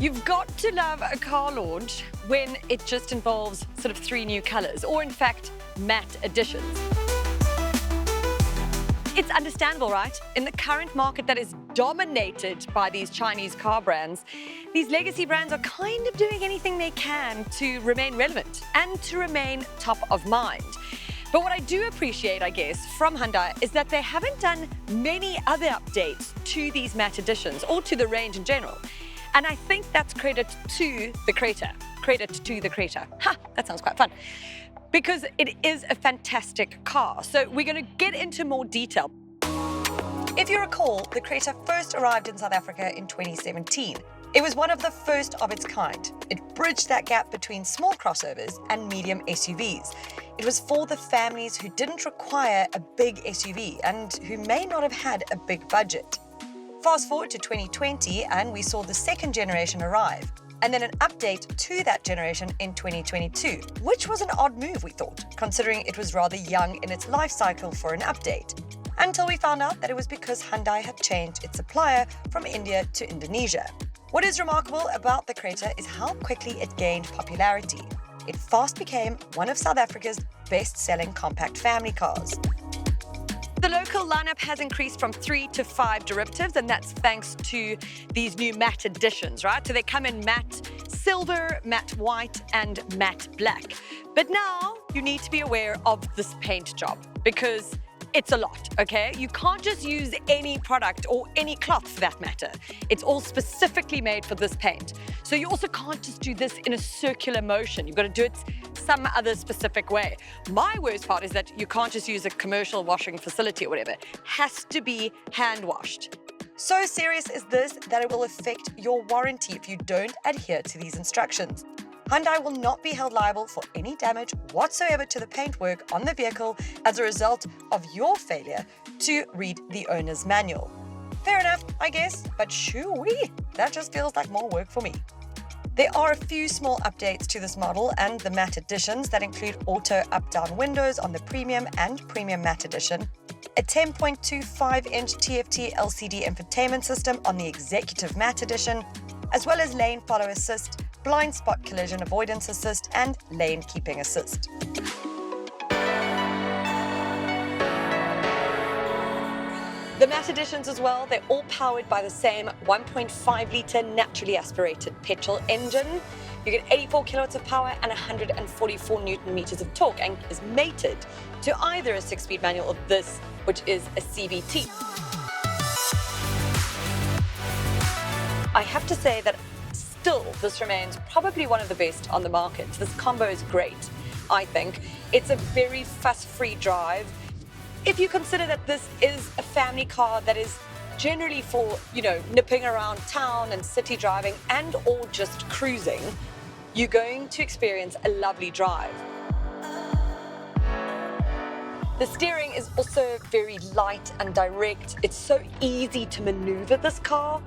You've got to love a car launch when it just involves sort of 3 new colors, or in fact, matte additions. It's understandable, right? In the current market that is dominated by these Chinese car brands, these legacy brands are kind of doing anything they can to remain relevant and to remain top of mind. But what I do appreciate, I guess, from Hyundai is that they haven't done many other updates to these matte editions or to the range in general. And I think that's credit to the Creta. Credit to the Creta. Ha, that sounds quite fun. Because it is a fantastic car. So we're going to get into more detail. If you recall, the Creta first arrived in South Africa in 2017. It was one of the first of its kind. It bridged that gap between small crossovers and medium SUVs. It was for the families who didn't require a big SUV and who may not have had a big budget. Fast forward to 2020 and we saw the second generation arrive, and then an update to that generation in 2022, which was an odd move, we thought, considering it was rather young in its life cycle for an update. Until we found out that it was because Hyundai had changed its supplier from India to Indonesia. What is remarkable about the Creta is how quickly it gained popularity. It fast became one of South Africa's best-selling compact family cars. The local lineup has increased from 3 to 5 derivatives, and that's thanks to these new matte editions, right? So they come in matte silver, matte white, and matte black. But now you need to be aware of this paint job because it's a lot, okay? You can't just use any product or any cloth for that matter. It's all specifically made for this paint. So you also can't just do this in a circular motion. You've got to do it some other specific way. My worst part is that you can't just use a commercial washing facility or whatever. It has to be hand washed. So serious is this that it will affect your warranty if you don't adhere to these instructions. Hyundai will not be held liable for any damage whatsoever to the paintwork on the vehicle as a result of your failure to read the owner's manual. Fair enough, I guess, but shoo-wee, that just feels like more work for me. There are a few small updates to this model and the matte editions that include auto up-down windows on the Premium and Premium Matte Edition, a 10.25-inch TFT LCD infotainment system on the Executive Matte Edition, as well as lane follow assist, blind spot collision avoidance assist, and lane keeping assist. The matte editions as well, they're all powered by the same 1.5-litre naturally aspirated petrol engine. You get 84 kilowatts of power and 144 Newton meters of torque, and is mated to either a 6-speed manual or this, which is a CVT. I have to say that still, this remains probably one of the best on the market. This combo is great, I think. It's a very fuss-free drive. If you consider that this is a family car that is generally for, nipping around town and city driving and or just cruising, you're going to experience a lovely drive. The steering is also very light and direct. It's so easy to maneuver this car.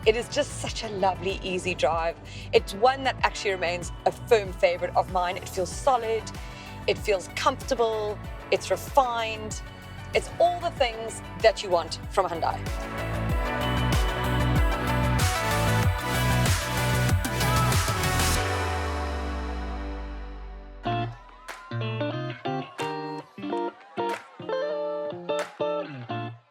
It is just such a lovely, easy drive. It's one that actually remains a firm favorite of mine. It feels solid, it feels comfortable, it's refined. It's all the things that you want from Hyundai.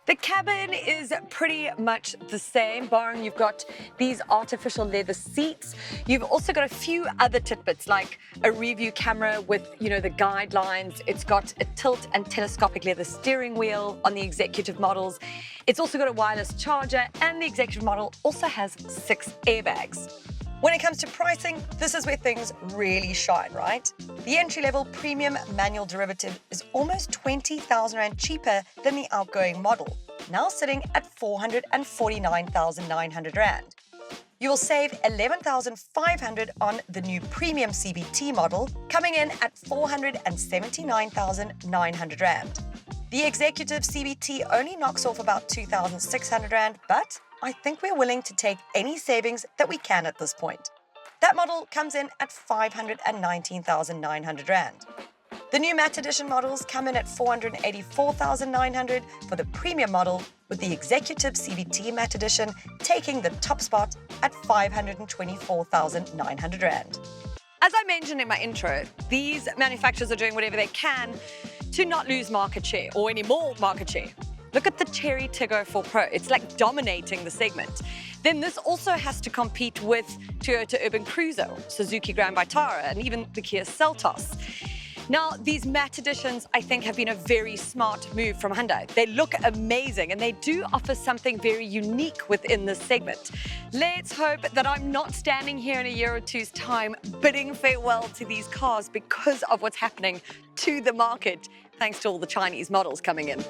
The cabin is pretty much the same, barring you've got these artificial leather seats. You've also got a few other tidbits like a review camera with, the guidelines. It's got a tilt and telescopic leather steering wheel on the executive models. It's also got a wireless charger, and the executive model also has 6 airbags. When it comes to pricing, this is where things really shine, right? The entry-level premium manual derivative is almost 20,000 Rand cheaper than the outgoing model, now sitting at 449,900 Rand. You will save 11,500 on the new premium CVT model, coming in at 479,900 Rand. The executive CVT only knocks off about 2,600 Rand, but I think we're willing to take any savings that we can at this point. That model comes in at 519,900 Rand. The new matte edition models come in at $484,900 for the premium model, with the executive CVT matte edition taking the top spot at $524,900. As I mentioned in my intro, these manufacturers are doing whatever they can to not lose market share or any more market share. Look at the Chery Tiggo 4 Pro. It's like dominating the segment. Then this also has to compete with Toyota Urban Cruiser, Suzuki Grand Vitara, and even the Kia Seltos. Now, these matte editions, I think, have been a very smart move from Hyundai. They look amazing, and they do offer something very unique within this segment. Let's hope that I'm not standing here in a year or two's time bidding farewell to these cars because of what's happening to the market, thanks to all the Chinese models coming in.